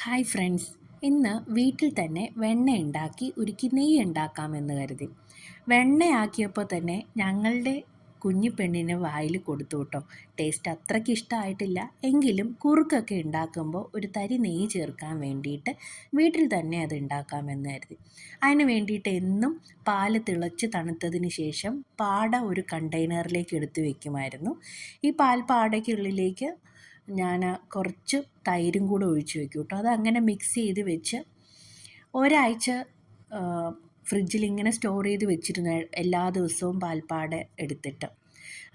Hi friends, ഇന്ന് വീട്ടിൽ തന്നെ വെണ്ണ ഉണ്ടാക്കി ഉരുക്കി നെയ്യ് ഉണ്ടാക്കാമെന്ന് കരുതി. വെണ്ണയാക്കിയപ്പോൾ തന്നെ ഞങ്ങളുടെ കുഞ്ഞു പെണ്ണിന് വായിൽ കൊടുത്തു കേട്ടോ. ടേസ്റ്റ് അത്രയ്ക്ക് ഇഷ്ടമായിട്ടില്ല എങ്കിലും കുറുക്കൊക്കെ ഉണ്ടാക്കുമ്പോൾ ഒരു തരി നെയ്യ് ചേർക്കാൻ വേണ്ടിയിട്ട് വീട്ടിൽ തന്നെ അത് ഉണ്ടാക്കാമെന്ന് കരുതി. അതിന് വേണ്ടിയിട്ട് എന്നും പാല് തിളച്ച് തണുത്തതിന് ശേഷം പാട ഒരു കണ്ടെയ്നറിലേക്ക് എടുത്ത് വയ്ക്കുമായിരുന്നു. ഈ പാൽപ്പാടയ്ക്കുള്ളിലേക്ക് ഞാൻ കുറച്ച് തൈരും കൂടെ ഒഴിച്ച് വെക്കും കേട്ടോ. അതങ്ങനെ മിക്സ് ചെയ്ത് വെച്ച് ഒരാഴ്ച ഫ്രിഡ്ജിലിങ്ങനെ സ്റ്റോർ ചെയ്ത് വെച്ചിരുന്നു, എല്ലാ ദിവസവും പാൽപ്പാട എടുത്തിട്ട്.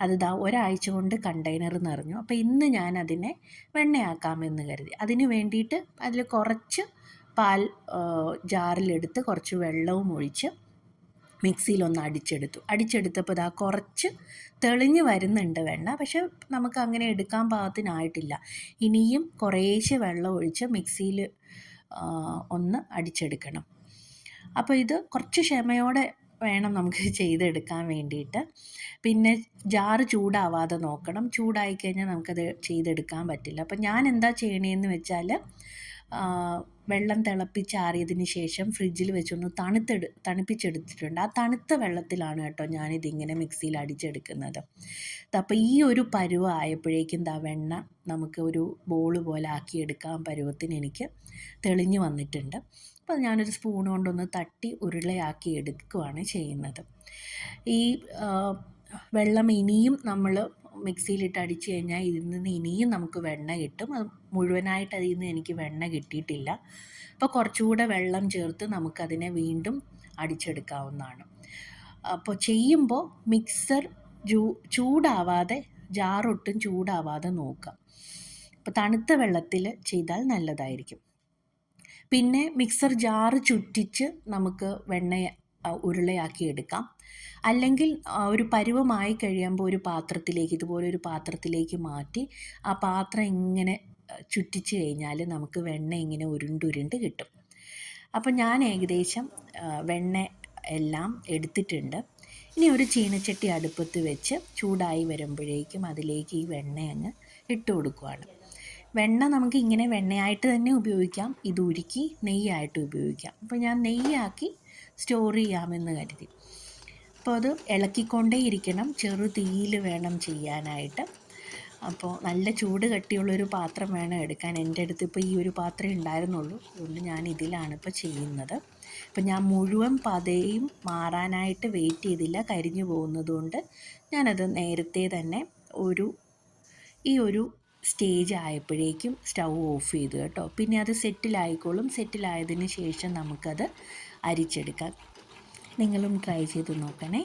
അത് ഒരാഴ്ച കൊണ്ട് കണ്ടെയ്നർ നിറഞ്ഞു. അപ്പോൾ ഇന്ന് ഞാൻ അതിനെ വെണ്ണയാക്കാമെന്ന് കരുതി. അതിന് വേണ്ടിയിട്ട് അതിൽ കുറച്ച് പാൽ ജാറിലെടുത്ത് കുറച്ച് വെള്ളവും ഒഴിച്ച് മിക്സിയിലൊന്ന് അടിച്ചെടുത്തപ്പോൾ കുറച്ച് തെളിഞ്ഞ് വരുന്നുണ്ട് വെണ്ണ. പക്ഷെ നമുക്ക് അങ്ങനെ എടുക്കാൻ പാകത്തിനായിട്ടില്ല. ഇനിയും കുറേശ്ശെ വെള്ളം ഒഴിച്ച് മിക്സിയിൽ ഒന്ന് അടിച്ചെടുക്കണം. അപ്പോൾ ഇത് കുറച്ച് ക്ഷമയോടെ വേണം നമുക്ക് ചെയ്തെടുക്കാൻ വേണ്ടിയിട്ട്. പിന്നെ ജാറ് ചൂടാവാതെ നോക്കണം. ചൂടായി കഴിഞ്ഞാൽ നമുക്കത് ചെയ്തെടുക്കാൻ പറ്റില്ല. അപ്പം ഞാൻ എന്താ ചെയ്യണതെന്ന് വെച്ചാൽ, വെള്ളം തിളപ്പിച്ചാറിയതിന് ശേഷം ഫ്രിഡ്ജിൽ വെച്ചൊന്ന് തണുപ്പിച്ചെടുത്തിട്ടുണ്ട്. ആ തണുത്ത വെള്ളത്തിലാണ് കേട്ടോ ഞാനിതിങ്ങനെ മിക്സിയിൽ അടിച്ചെടുക്കുന്നത്. അപ്പോൾ ഈ ഒരു പരുവം ആയപ്പോഴേക്കും വെണ്ണ നമുക്ക് ഒരു ബോൾ പോലെ ആക്കിയെടുക്കാൻ പരുവത്തിന് എനിക്ക് തെളിഞ്ഞു വന്നിട്ടുണ്ട്. അപ്പോൾ ഞാനൊരു സ്പൂൺ കൊണ്ടൊന്ന് തട്ടി ഉരുളയാക്കി എടുക്കുകയാണ് ചെയ്യുന്നത്. ഈ വെള്ളം ഇനിയും നമ്മൾ മിക്സിയിലിട്ട് അടിച്ചു കഴിഞ്ഞാൽ ഇതിൽ നിന്ന് ഇനിയും നമുക്ക് വെണ്ണ കിട്ടും. അത് മുഴുവനായിട്ട് അതിൽ നിന്ന് എനിക്ക് വെണ്ണ കിട്ടിയിട്ടില്ല. അപ്പോൾ കുറച്ചുകൂടെ വെള്ളം ചേർത്ത് നമുക്കതിനെ വീണ്ടും അടിച്ചെടുക്കാവുന്നതാണ്. അപ്പോൾ ചെയ്യുമ്പോൾ മിക്സർ ചൂടാവാതെ, ജാറൊട്ടും ചൂടാവാതെ നോക്കുക. അപ്പോൾ തണുത്ത വെള്ളത്തിൽ ചെയ്താൽ നല്ലതായിരിക്കും. പിന്നെ മിക്സർ ജാറ് ചുറ്റിച്ച് നമുക്ക് വെണ്ണ ഉരുളയാക്കി എടുക്കാം. അല്ലെങ്കിൽ ഒരു പരുവമായി കഴിയുമ്പോൾ ഒരു പാത്രത്തിലേക്ക്, ഇതുപോലൊരു പാത്രത്തിലേക്ക് മാറ്റി ആ പാത്രം ഇങ്ങനെ ചുറ്റിച്ച് കഴിഞ്ഞാൽ നമുക്ക് വെണ്ണ ഇങ്ങനെ ഉരുണ്ടുരുണ്ട് കിട്ടും. അപ്പം ഞാൻ ഏകദേശം വെണ്ണ എല്ലാം എടുത്തിട്ടുണ്ട്. ഇനി ഒരു ചീനച്ചട്ടി അടുപ്പത്ത് വെച്ച് ചൂടായി വരുമ്പോഴേക്കും അതിലേക്ക് ഈ വെണ്ണ അങ്ങ് ഇട്ട് കൊടുക്കുകയാണ്. വെണ്ണ നമുക്ക് ഇങ്ങനെ വെണ്ണയായിട്ട് തന്നെ ഉപയോഗിക്കാം, ഇത് ഉരുക്കി നെയ്യായിട്ട് ഉപയോഗിക്കാം. അപ്പോൾ ഞാൻ നെയ്യാക്കി സ്റ്റോർ ചെയ്യാമെന്ന് കരുതി. അപ്പോൾ അത് ഇളക്കിക്കൊണ്ടേ ഇരിക്കണം, ചെറു തീയിൽ വേണം ചെയ്യാനായിട്ട്. അപ്പോൾ നല്ല ചൂട് കട്ടിയുള്ളൊരു പാത്രം വേണം എടുക്കാൻ. എൻ്റെ അടുത്ത് ഇപ്പോൾ ഈ ഒരു പാത്രം ഉണ്ടായിരുന്നുള്ളൂ, അതുകൊണ്ട് ഞാൻ ഇതിലാണ് ഇപ്പോൾ ചെയ്യുന്നത്. അപ്പോൾ ഞാൻ മുഴുവൻ പതയും മാറാനായിട്ട് വെയിറ്റ് ചെയ്തില്ല, കരിഞ്ഞു പോകുന്നതുകൊണ്ട് ഞാനത് നേരത്തെ തന്നെ ഈ ഒരു സ്റ്റേജ് ആയപ്പോഴേക്കും സ്റ്റൗ ഓഫ് ചെയ്തു കേട്ടോ. പിന്നെ അത് സെറ്റിലായിക്കോളും. സെറ്റിലായതിന് ശേഷം നമുക്കത് അരിച്ചെടുക്കാം. നിങ്ങളും ട്രൈ ചെയ്ത് നോക്കണേ.